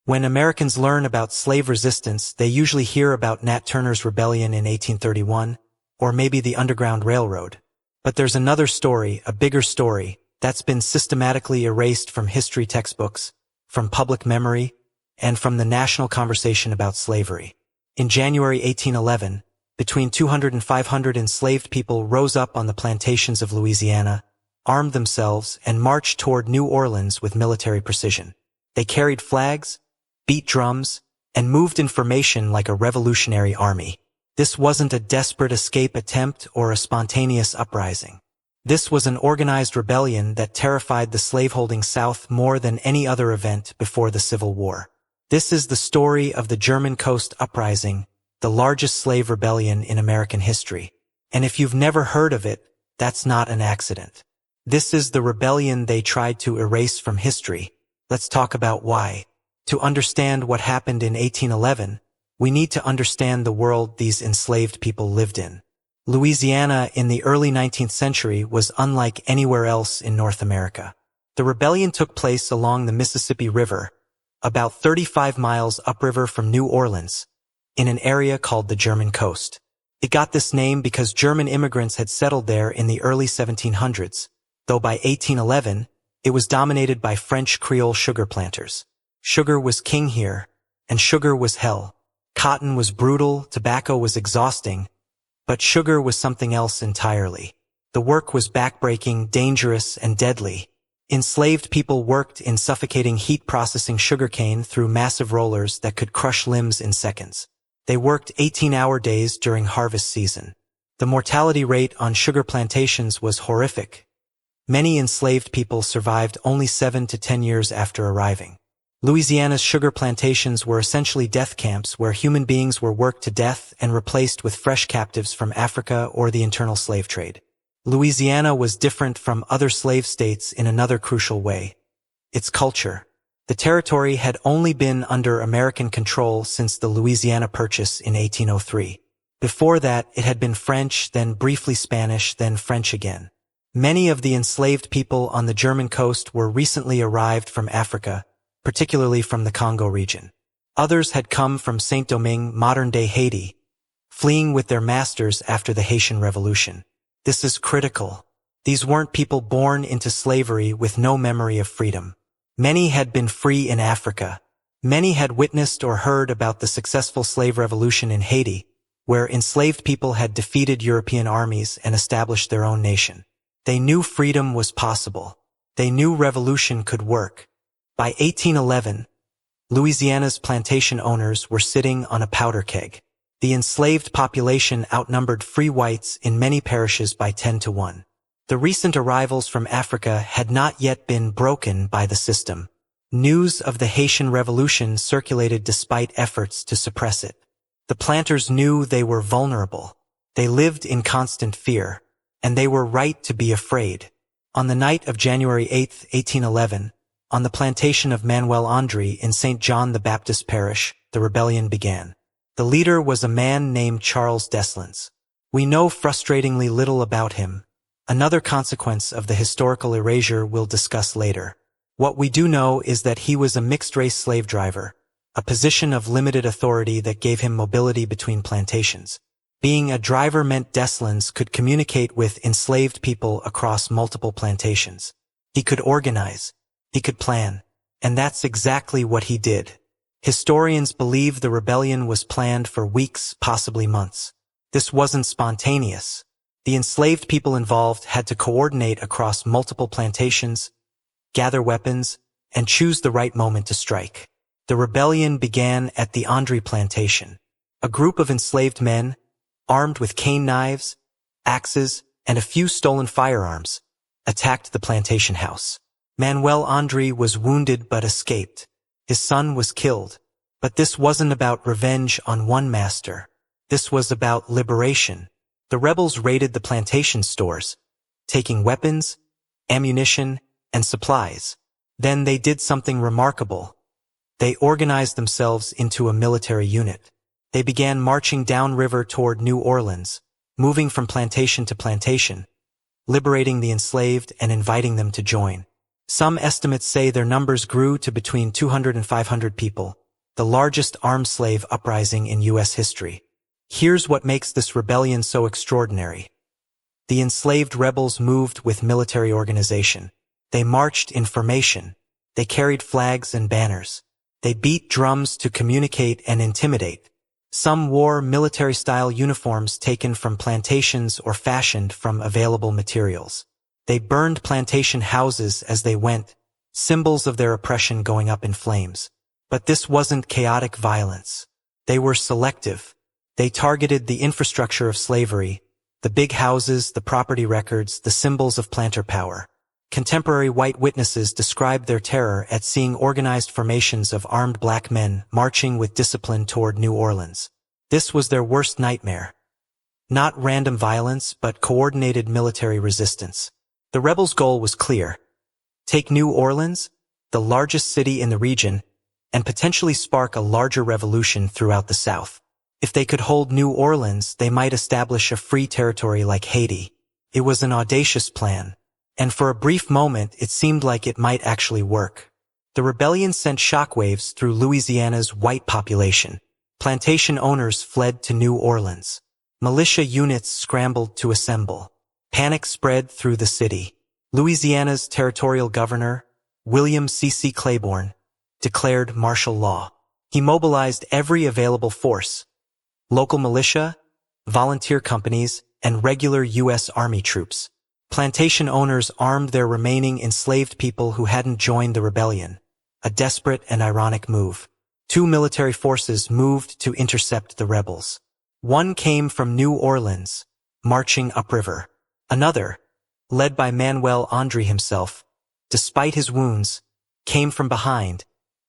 When Americans learn about slave resistance, they usually hear about Nat Turner's rebellion in 1831, or maybe the Underground Railroad. But there's another story, a bigger story, that's been systematically erased from history textbooks, from public memory, and from the national conversation about slavery. In January 1811, between 200 and 500 enslaved people rose up on the plantations of Louisiana, armed themselves, and marched toward New Orleans with military precision. They carried flags, beat drums, and moved in formation like a revolutionary army. This wasn't a desperate escape attempt or a spontaneous uprising. This was an organized rebellion that terrified the slaveholding South more than any other event before the Civil War. This is the story of the German Coast Uprising, the largest slave rebellion in American history. And if you've never heard of it, that's not an accident. This is the rebellion they tried to erase from history. Let's talk about why. To understand what happened in 1811, we need to understand the world these enslaved people lived in. Louisiana in the early 19th century was unlike anywhere else in North America. The rebellion took place along the Mississippi River, about 35 miles upriver from New Orleans, in an area called the German Coast. It got this name because German immigrants had settled there in the early 1700s, though by 1811, it was dominated by French Creole sugar planters. Sugar was king here, and sugar was hell. Cotton was brutal, tobacco was exhausting, but sugar was something else entirely. The work was backbreaking, dangerous, and deadly. Enslaved people worked in suffocating heat processing sugarcane through massive rollers that could crush limbs in seconds. They worked 18-hour days during harvest season. The mortality rate on sugar plantations was horrific. Many enslaved people survived only 7 to 10 years after arriving. Louisiana's sugar plantations were essentially death camps where human beings were worked to death and replaced with fresh captives from Africa or the internal slave trade. Louisiana was different from other slave states in another crucial way: its culture. The territory had only been under American control since the Louisiana Purchase in 1803. Before that, it had been French, then briefly Spanish, then French again. Many of the enslaved people on the German coast were recently arrived from Africa, particularly from the Congo region. Others had come from Saint-Domingue, modern-day Haiti, fleeing with their masters after the Haitian Revolution. This is critical. These weren't people born into slavery with no memory of freedom. Many had been free in Africa. Many had witnessed or heard about the successful slave revolution in Haiti, where enslaved people had defeated European armies and established their own nation. They knew freedom was possible. They knew revolution could work. By 1811, Louisiana's plantation owners were sitting on a powder keg. The enslaved population outnumbered free whites in many parishes by 10 to 1. The recent arrivals from Africa had not yet been broken by the system. News of the Haitian Revolution circulated despite efforts to suppress it. The planters knew they were vulnerable. They lived in constant fear, and they were right to be afraid. On the night of January 8, 1811, on the plantation of Manuel Andre in St. John the Baptist Parish, the rebellion began. The leader was a man named Charles Dessalines. We know frustratingly little about him, another consequence of the historical erasure we'll discuss later. What we do know is that he was a mixed-race slave driver, a position of limited authority that gave him mobility between plantations. Being a driver meant Dessalines could communicate with enslaved people across multiple plantations. He could organize. He could plan. And that's exactly what he did. Historians believe the rebellion was planned for weeks, possibly months. This wasn't spontaneous. The enslaved people involved had to coordinate across multiple plantations, gather weapons, and choose the right moment to strike. The rebellion began at the Andre plantation. A group of enslaved men, armed with cane knives, axes, and a few stolen firearms, attacked the plantation house. Manuel Andre was wounded but escaped. His son was killed. But this wasn't about revenge on one master. This was about liberation. The rebels raided the plantation stores, taking weapons, ammunition, and supplies. Then they did something remarkable. They organized themselves into a military unit. They began marching downriver toward New Orleans, moving from plantation to plantation, liberating the enslaved and inviting them to join. Some estimates say their numbers grew to between 200 and 500 people, the largest armed slave uprising in U.S. history. Here's what makes this rebellion so extraordinary. The enslaved rebels moved with military organization. They marched in formation. They carried flags and banners. They beat drums to communicate and intimidate. Some wore military-style uniforms taken from plantations or fashioned from available materials. They burned plantation houses as they went, symbols of their oppression going up in flames. But this wasn't chaotic violence. They were selective. They targeted the infrastructure of slavery, the big houses, the property records, the symbols of planter power. Contemporary white witnesses described their terror at seeing organized formations of armed black men marching with discipline toward New Orleans. This was their worst nightmare. Not random violence, but coordinated military resistance. The rebels' goal was clear. Take New Orleans, the largest city in the region, and potentially spark a larger revolution throughout the South. If they could hold New Orleans, they might establish a free territory like Haiti. It was an audacious plan, and for a brief moment it seemed like it might actually work. The rebellion sent shockwaves through Louisiana's white population. Plantation owners fled to New Orleans. Militia units scrambled to assemble. Panic spread through the city. Louisiana's territorial governor, William C.C. Claiborne, declared martial law. He mobilized every available force: local militia, volunteer companies, and regular U.S. Army troops. Plantation owners armed their remaining enslaved people who hadn't joined the rebellion, a desperate and ironic move. 2 military forces moved to intercept the rebels. One came from New Orleans, marching upriver. Another, led by Manuel Andre himself, despite his wounds, came from behind,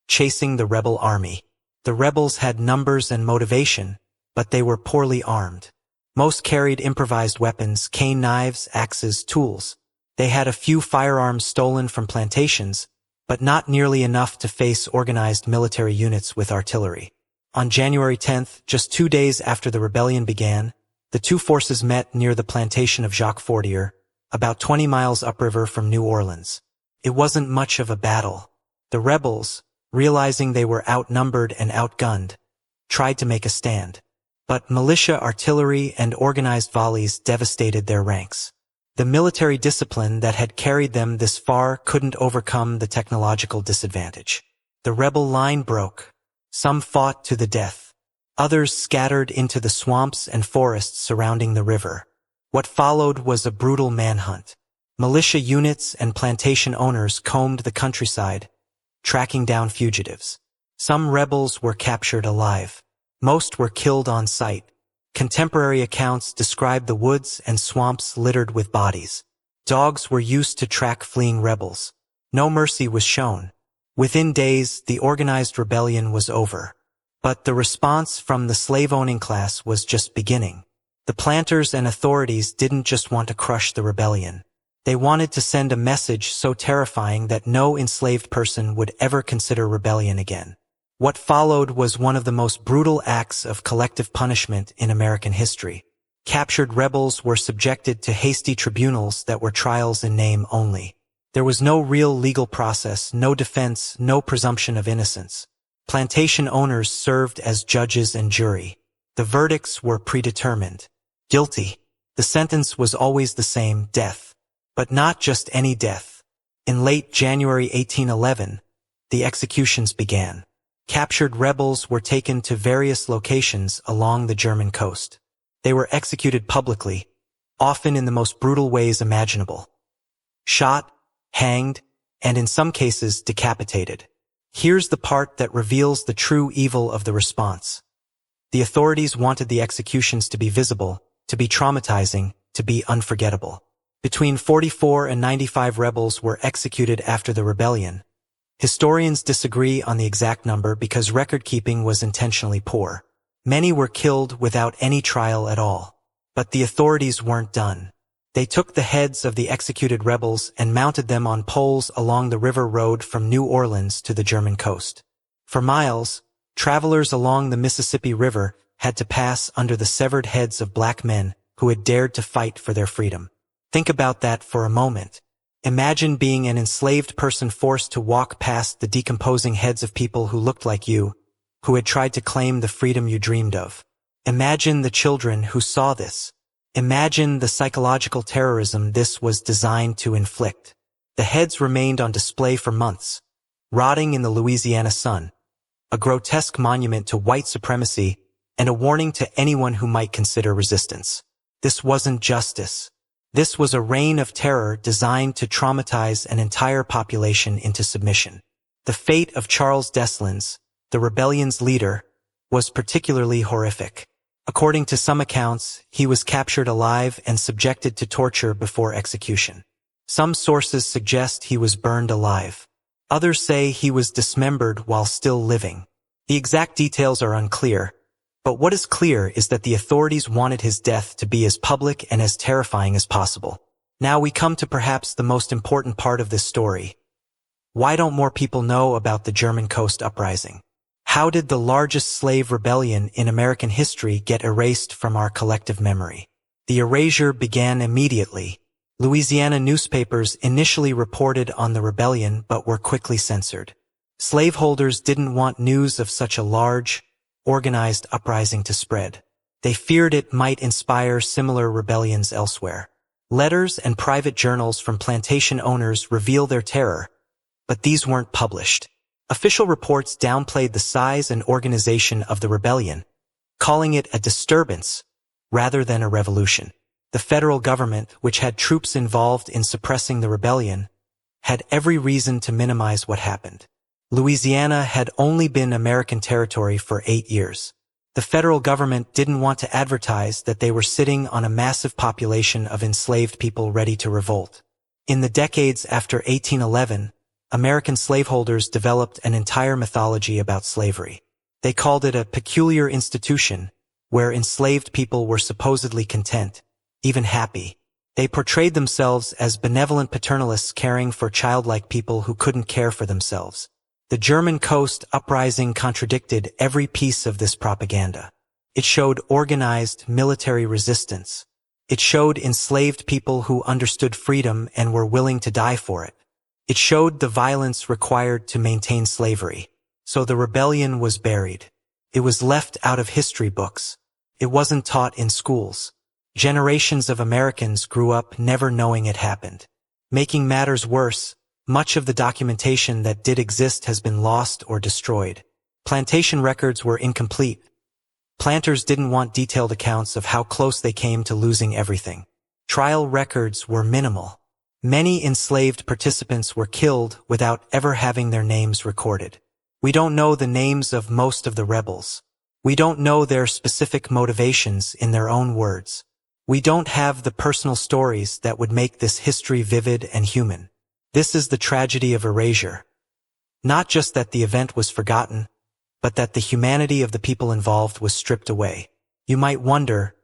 chasing the rebel army. The rebels had numbers and motivation, but they were poorly armed. Most carried improvised weapons, cane knives, axes, tools. They had a few firearms stolen from plantations, but not nearly enough to face organized military units with artillery. On January 10th, just 2 days after the rebellion began, the two forces met near the plantation of Jacques Fortier, about 20 miles upriver from New Orleans. It wasn't much of a battle. The rebels, realizing they were outnumbered and outgunned, tried to make a stand. But militia artillery and organized volleys devastated their ranks. The military discipline that had carried them this far couldn't overcome the technological disadvantage. The rebel line broke. Some fought to the death. Others scattered into the swamps and forests surrounding the river. What followed was a brutal manhunt. Militia units and plantation owners combed the countryside, tracking down fugitives. Some rebels were captured alive. Most were killed on sight. Contemporary accounts describe the woods and swamps littered with bodies. Dogs were used to track fleeing rebels. No mercy was shown. Within days, the organized rebellion was over. But the response from the slave-owning class was just beginning. The planters and authorities didn't just want to crush the rebellion. They wanted to send a message so terrifying that no enslaved person would ever consider rebellion again. What followed was one of the most brutal acts of collective punishment in American history. Captured rebels were subjected to hasty tribunals that were trials in name only. There was no real legal process, no defense, no presumption of innocence. Plantation owners served as judges and jury. The verdicts were predetermined. Guilty. The sentence was always the same: death. But not just any death. In late January 1811, the executions began. Captured rebels were taken to various locations along the German coast. They were executed publicly, often in the most brutal ways imaginable. Shot, hanged, and in some cases decapitated. Here's the part that reveals the true evil of the response. The authorities wanted the executions to be visible, to be traumatizing, to be unforgettable. Between 44 and 95 rebels were executed after the rebellion. Historians disagree on the exact number because record-keeping was intentionally poor. Many were killed without any trial at all. But the authorities weren't done. They took the heads of the executed rebels and mounted them on poles along the river road from New Orleans to the German coast. For miles, travelers along the Mississippi River had to pass under the severed heads of black men who had dared to fight for their freedom. Think about that for a moment. Imagine being an enslaved person forced to walk past the decomposing heads of people who looked like you, who had tried to claim the freedom you dreamed of. Imagine the children who saw this. Imagine the psychological terrorism this was designed to inflict. The heads remained on display for months, rotting in the Louisiana sun, a grotesque monument to white supremacy and a warning to anyone who might consider resistance. This wasn't justice. This was a reign of terror designed to traumatize an entire population into submission. The fate of Charles Dessalines, the rebellion's leader, was particularly horrific. According to some accounts, he was captured alive and subjected to torture before execution. Some sources suggest he was burned alive. Others say he was dismembered while still living. The exact details are unclear, but what is clear is that the authorities wanted his death to be as public and as terrifying as possible. Now we come to perhaps the most important part of this story. Why don't more people know about the German Coast Uprising? How did the largest slave rebellion in American history get erased from our collective memory? The erasure began immediately. Louisiana newspapers initially reported on the rebellion but were quickly censored. Slaveholders didn't want news of such a large, organized uprising to spread. They feared it might inspire similar rebellions elsewhere. Letters and private journals from plantation owners reveal their terror, but these weren't published. Official reports downplayed the size and organization of the rebellion, calling it a disturbance rather than a revolution. The federal government, which had troops involved in suppressing the rebellion, had every reason to minimize what happened. Louisiana had only been American territory for 8 years. The federal government didn't want to advertise that they were sitting on a massive population of enslaved people ready to revolt. In the decades after 1811, American slaveholders developed an entire mythology about slavery. They called it a peculiar institution, where enslaved people were supposedly content, even happy. They portrayed themselves as benevolent paternalists caring for childlike people who couldn't care for themselves. The German Coast Uprising contradicted every piece of this propaganda. It showed organized military resistance. It showed enslaved people who understood freedom and were willing to die for it. It showed the violence required to maintain slavery. So the rebellion was buried. It was left out of history books. It wasn't taught in schools. Generations of Americans grew up never knowing it happened. Making matters worse, much of the documentation that did exist has been lost or destroyed. Plantation records were incomplete. Planters didn't want detailed accounts of how close they came to losing everything. Trial records were minimal. Many enslaved participants were killed without ever having their names recorded. We don't know the names of most of the rebels. We don't know their specific motivations in their own words. We don't have the personal stories that would make this history vivid and human. This is the tragedy of erasure. Not just that the event was forgotten, but that the humanity of the people involved was stripped away. You might wonder,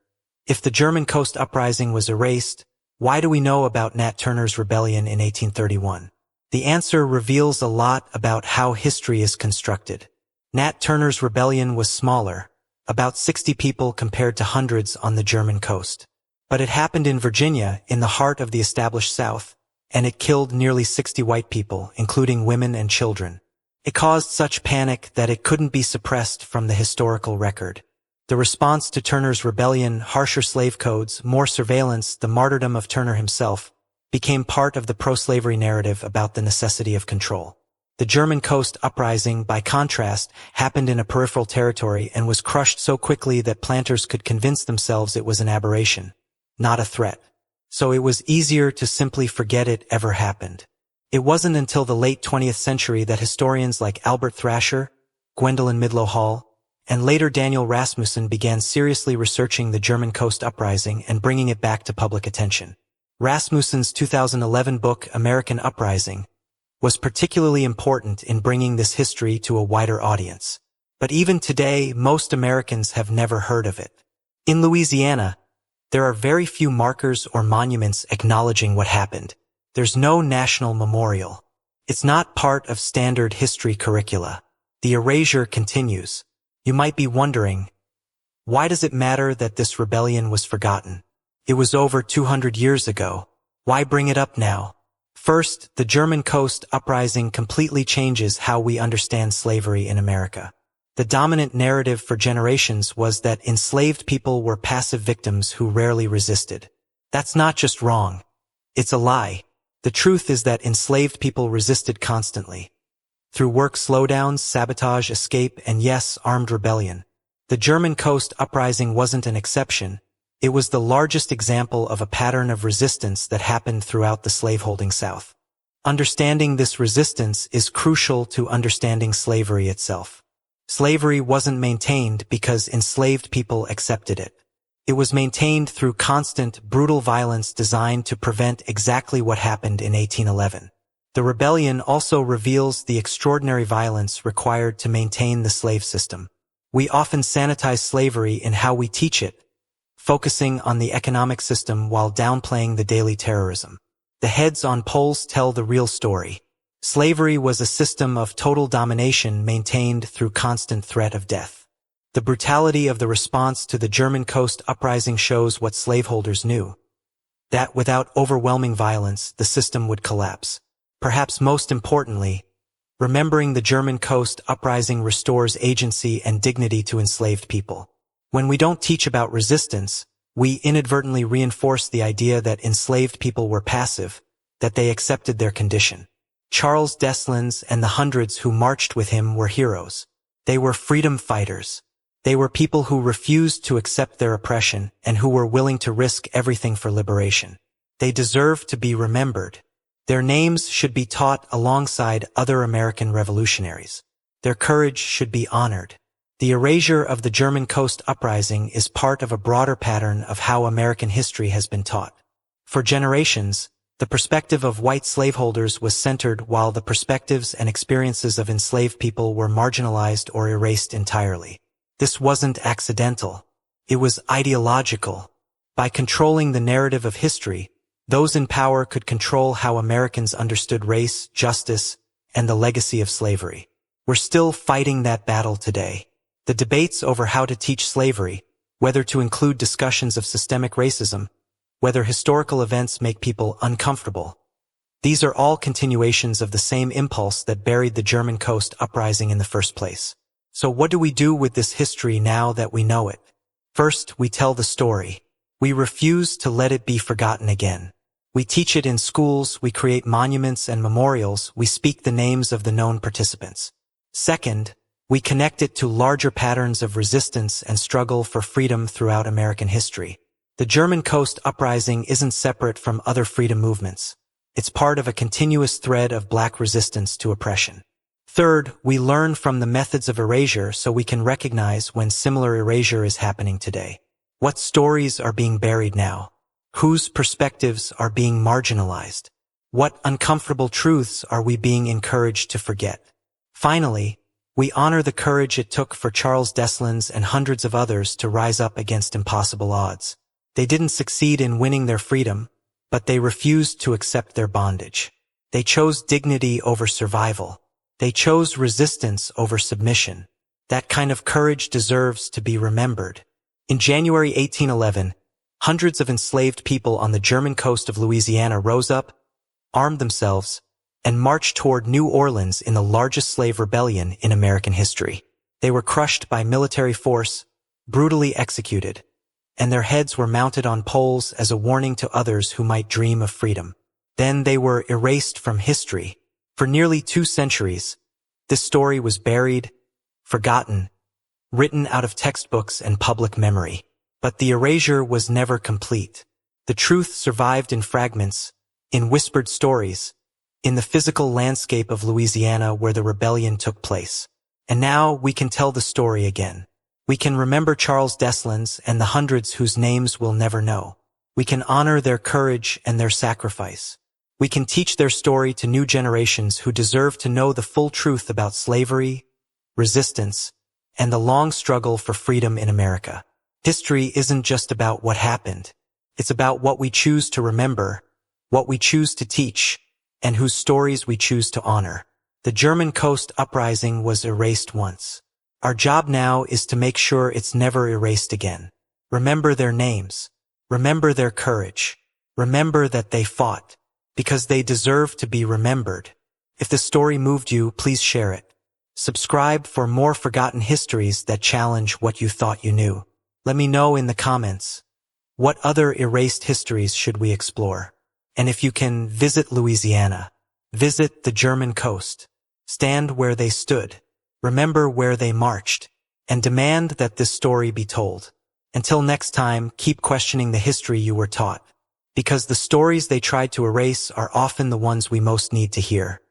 if the German Coast Uprising was erased, why do we know about Nat Turner's rebellion in 1831? The answer reveals a lot about how history is constructed. Nat Turner's rebellion was smaller, about 60 people compared to hundreds on the German coast. But it happened in Virginia, in the heart of the established South, and it killed nearly 60 white people, including women and children. It caused such panic that it couldn't be suppressed from the historical record. The response to Turner's rebellion, harsher slave codes, more surveillance, the martyrdom of Turner himself, became part of the pro-slavery narrative about the necessity of control. The German Coast Uprising, by contrast, happened in a peripheral territory and was crushed so quickly that planters could convince themselves it was an aberration, not a threat. So it was easier to simply forget it ever happened. It wasn't until the late 20th century that historians like Albert Thrasher, Gwendolyn Midlo Hall, and later Daniel Rasmussen began seriously researching the German Coast Uprising and bringing it back to public attention. Rasmussen's 2011 book, American Uprising, was particularly important in bringing this history to a wider audience. But even today, most Americans have never heard of it. In Louisiana, there are very few markers or monuments acknowledging what happened. There's no national memorial. It's not part of standard history curricula. The erasure continues. You might be wondering, why does it matter that this rebellion was forgotten? It was over 200 years ago. Why bring it up now? First, the German Coast Uprising completely changes how we understand slavery in America. The dominant narrative for generations was that enslaved people were passive victims who rarely resisted. That's not just wrong. It's a lie. The truth is that enslaved people resisted constantly. Through work slowdowns, sabotage, escape, and yes, armed rebellion. The German Coast Uprising wasn't an exception. It was the largest example of a pattern of resistance that happened throughout the slaveholding South. Understanding this resistance is crucial to understanding slavery itself. Slavery wasn't maintained because enslaved people accepted it. It was maintained through constant, brutal violence designed to prevent exactly what happened in 1811. The rebellion also reveals the extraordinary violence required to maintain the slave system. We often sanitize slavery in how we teach it, focusing on the economic system while downplaying the daily terrorism. The heads on poles tell the real story. Slavery was a system of total domination maintained through constant threat of death. The brutality of the response to the German Coast Uprising shows what slaveholders knew. That without overwhelming violence, the system would collapse. Perhaps most importantly, remembering the German Coast Uprising restores agency and dignity to enslaved people. When we don't teach about resistance, we inadvertently reinforce the idea that enslaved people were passive, that they accepted their condition. Charles Dessalines and the hundreds who marched with him were heroes. They were freedom fighters. They were people who refused to accept their oppression and who were willing to risk everything for liberation. They deserve to be remembered. Their names should be taught alongside other American revolutionaries. Their courage should be honored. The erasure of the German Coast Uprising is part of a broader pattern of how American history has been taught. For generations, the perspective of white slaveholders was centered while the perspectives and experiences of enslaved people were marginalized or erased entirely. This wasn't accidental. It was ideological. By controlling the narrative of history, those in power could control how Americans understood race, justice, and the legacy of slavery. We're still fighting that battle today. The debates over how to teach slavery, whether to include discussions of systemic racism, whether historical events make people uncomfortable. These are all continuations of the same impulse that buried the German Coast Uprising in the first place. So what do we do with this history now that we know it? First, we tell the story. We refuse to let it be forgotten again. We teach it in schools, we create monuments and memorials, we speak the names of the known participants. Second, we connect it to larger patterns of resistance and struggle for freedom throughout American history. The German Coast Uprising isn't separate from other freedom movements. It's part of a continuous thread of black resistance to oppression. Third, we learn from the methods of erasure so we can recognize when similar erasure is happening today. What stories are being buried now? Whose perspectives are being marginalized? What uncomfortable truths are we being encouraged to forget? Finally, we honor the courage it took for Charles Dessalines and hundreds of others to rise up against impossible odds. They didn't succeed in winning their freedom, but they refused to accept their bondage. They chose dignity over survival. They chose resistance over submission. That kind of courage deserves to be remembered. In January 1811, hundreds of enslaved people on the German coast of Louisiana rose up, armed themselves, and marched toward New Orleans in the largest slave rebellion in American history. They were crushed by military force, brutally executed, and their heads were mounted on poles as a warning to others who might dream of freedom. Then they were erased from history. For nearly 2 centuries, this story was buried, forgotten, written out of textbooks and public memory. But the erasure was never complete. The truth survived in fragments, in whispered stories, in the physical landscape of Louisiana where the rebellion took place. And now we can tell the story again. We can remember Charles Dessalines and the hundreds whose names we'll never know. We can honor their courage and their sacrifice. We can teach their story to new generations who deserve to know the full truth about slavery, resistance, and the long struggle for freedom in America. History isn't just about what happened. It's about what we choose to remember, what we choose to teach, and whose stories we choose to honor. The German Coast Uprising was erased once. Our job now is to make sure it's never erased again. Remember their names. Remember their courage. Remember that they fought. because they deserve to be remembered. If the story moved you, please share it. Subscribe for more forgotten histories that challenge what you thought you knew. Let me know in the comments. What other erased histories should we explore? And if you can, visit Louisiana. Visit the German coast. Stand where they stood. Remember where they marched. And demand that this story be told. Until next time, keep questioning the history you were taught. Because the stories they tried to erase are often the ones we most need to hear.